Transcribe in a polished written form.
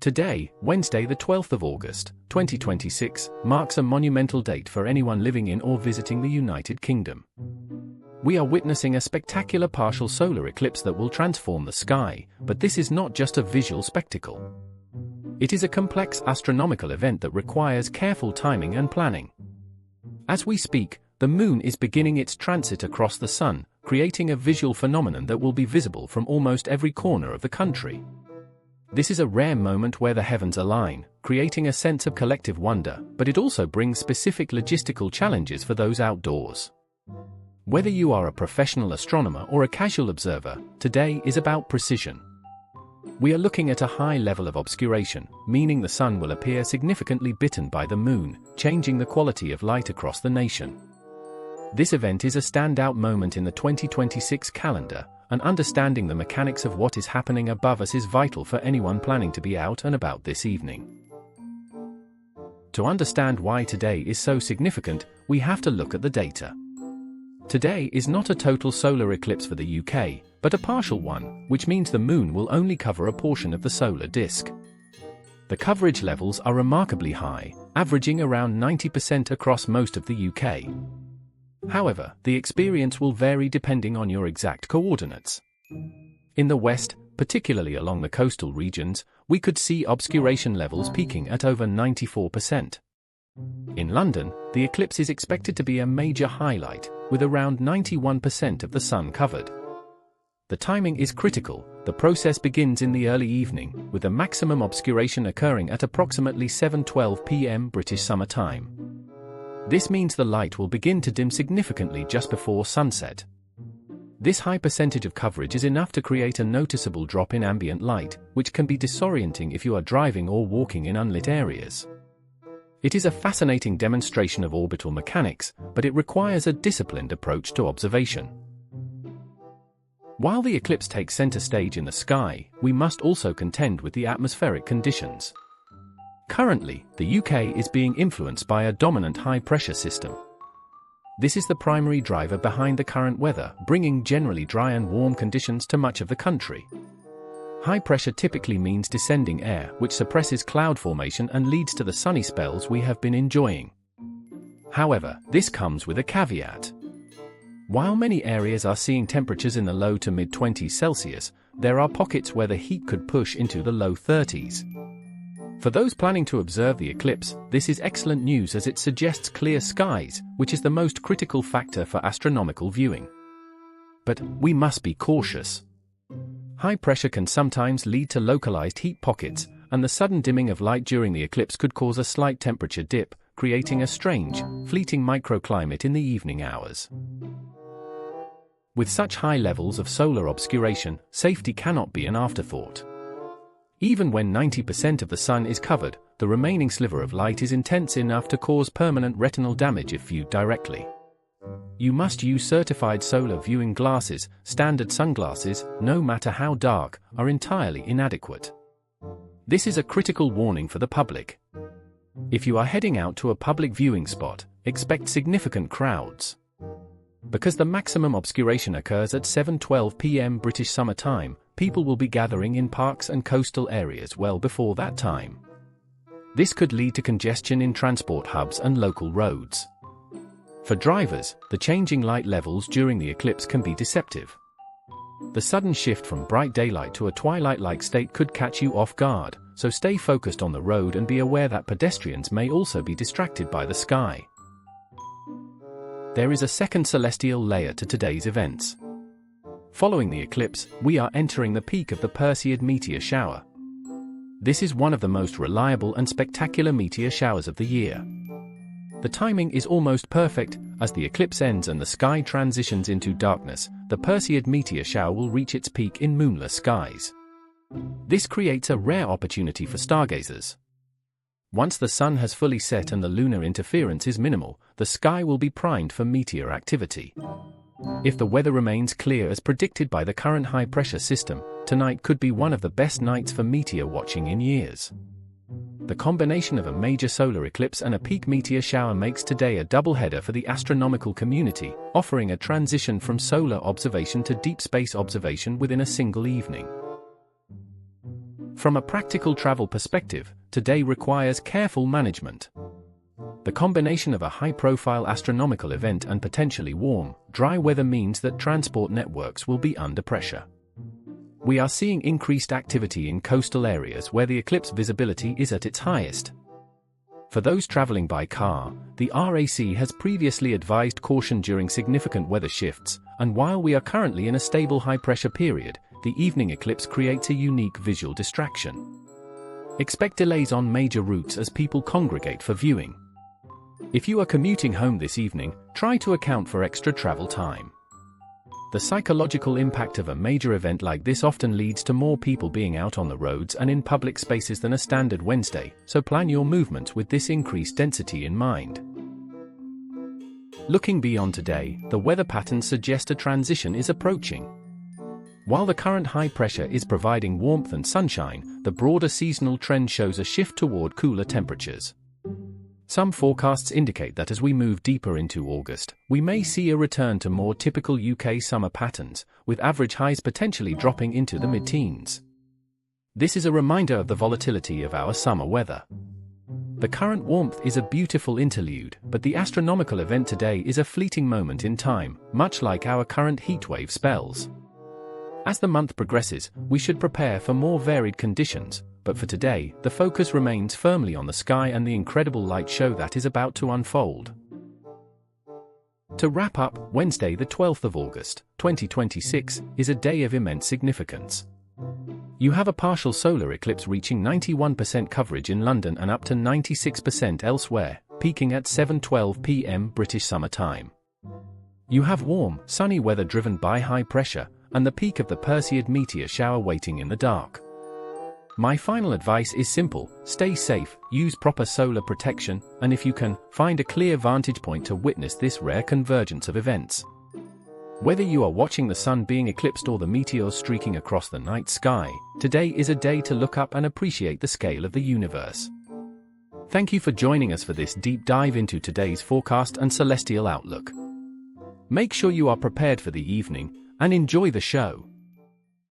Today, Wednesday the 12th of August, 2026, marks a monumental date for anyone living in or visiting the United Kingdom. We are witnessing a spectacular partial solar eclipse that will transform the sky, but this is not just a visual spectacle. It is a complex astronomical event that requires careful timing and planning. As we speak, the Moon is beginning its transit across the Sun, creating a visual phenomenon that will be visible from almost every corner of the country. This is a rare moment where the heavens align, creating a sense of collective wonder, but it also brings specific logistical challenges for those outdoors. Whether you are a professional astronomer or a casual observer, today is about precision. We are looking at a high level of obscuration, meaning the Sun will appear significantly bitten by the Moon, changing the quality of light across the nation. This event is a standout moment in the 2026 calendar, and understanding the mechanics of what is happening above us is vital for anyone planning to be out and about this evening. To understand why today is so significant, we have to look at the data. Today is not a total solar eclipse for the UK, but a partial one, which means the Moon will only cover a portion of the solar disk. The coverage levels are remarkably high, averaging around 90% across most of the UK. However, the experience will vary depending on your exact coordinates. In the west, particularly along the coastal regions, we could see obscuration levels peaking at over 94%. In London, the eclipse is expected to be a major highlight, with around 91% of the Sun covered. The timing is critical. The process begins in the early evening, with the maximum obscuration occurring at approximately 7:12 p.m. British Summer Time. This means the light will begin to dim significantly just before sunset. This high percentage of coverage is enough to create a noticeable drop in ambient light, which can be disorienting if you are driving or walking in unlit areas. It is a fascinating demonstration of orbital mechanics, but it requires a disciplined approach to observation. While the eclipse takes center stage in the sky, we must also contend with the atmospheric conditions. Currently, the UK is being influenced by a dominant high-pressure system. This is the primary driver behind the current weather, bringing generally dry and warm conditions to much of the country. High pressure typically means descending air, which suppresses cloud formation and leads to the sunny spells we have been enjoying. However, this comes with a caveat. While many areas are seeing temperatures in the low to mid-20s Celsius, there are pockets where the heat could push into the low 30s. For those planning to observe the eclipse, this is excellent news as it suggests clear skies, which is the most critical factor for astronomical viewing. But we must be cautious. High pressure can sometimes lead to localized heat pockets, and the sudden dimming of light during the eclipse could cause a slight temperature dip, creating a strange, fleeting microclimate in the evening hours. With such high levels of solar obscuration, safety cannot be an afterthought. Even when 90% of the Sun is covered, the remaining sliver of light is intense enough to cause permanent retinal damage if viewed directly. You must use certified solar viewing glasses. Standard sunglasses, no matter how dark, are entirely inadequate. This is a critical warning for the public. If you are heading out to a public viewing spot, expect significant crowds. Because the maximum obscuration occurs at 7:12 p.m. British Summer Time, people will be gathering in parks and coastal areas well before that time. This could lead to congestion in transport hubs and local roads. For drivers, the changing light levels during the eclipse can be deceptive. The sudden shift from bright daylight to a twilight-like state could catch you off guard, so stay focused on the road and be aware that pedestrians may also be distracted by the sky. There is a second celestial layer to today's events. Following the eclipse, we are entering the peak of the Perseid meteor shower. This is one of the most reliable and spectacular meteor showers of the year. The timing is almost perfect. As the eclipse ends and the sky transitions into darkness, the Perseid meteor shower will reach its peak in moonless skies. This creates a rare opportunity for stargazers. Once the Sun has fully set and the lunar interference is minimal, the sky will be primed for meteor activity. If the weather remains clear as predicted by the current high-pressure system, tonight could be one of the best nights for meteor watching in years. The combination of a major solar eclipse and a peak meteor shower makes today a doubleheader for the astronomical community, offering a transition from solar observation to deep space observation within a single evening. From a practical travel perspective, today requires careful management. The combination of a high-profile astronomical event and potentially warm, dry weather means that transport networks will be under pressure. We are seeing increased activity in coastal areas where the eclipse visibility is at its highest. For those traveling by car, the RAC has previously advised caution during significant weather shifts, and while we are currently in a stable high-pressure period, the evening eclipse creates a unique visual distraction. Expect delays on major routes as people congregate for viewing. If you are commuting home this evening, try to account for extra travel time. The psychological impact of a major event like this often leads to more people being out on the roads and in public spaces than a standard Wednesday, so plan your movements with this increased density in mind. Looking beyond today, the weather patterns suggest a transition is approaching. While the current high pressure is providing warmth and sunshine, the broader seasonal trend shows a shift toward cooler temperatures. Some forecasts indicate that as we move deeper into August, we may see a return to more typical UK summer patterns, with average highs potentially dropping into the mid-teens. This is a reminder of the volatility of our summer weather. The current warmth is a beautiful interlude, but the astronomical event today is a fleeting moment in time, much like our current heatwave spells. As the month progresses, we should prepare for more varied conditions, but for today, the focus remains firmly on the sky and the incredible light show that is about to unfold. To wrap up, Wednesday the 12th of August, 2026, is a day of immense significance. You have a partial solar eclipse reaching 91% coverage in London and up to 96% elsewhere, peaking at 7:12 p.m. British Summer Time. You have warm, sunny weather driven by high pressure, and the peak of the Perseid meteor shower waiting in the dark. My final advice is simple: stay safe, use proper solar protection, and if you can, find a clear vantage point to witness this rare convergence of events. Whether you are watching the sun being eclipsed or the meteors streaking across the night sky, today is a day to look up and appreciate the scale of the universe. Thank you for joining us for this deep dive into today's forecast and celestial outlook. Make sure you are prepared for the evening, and enjoy the show.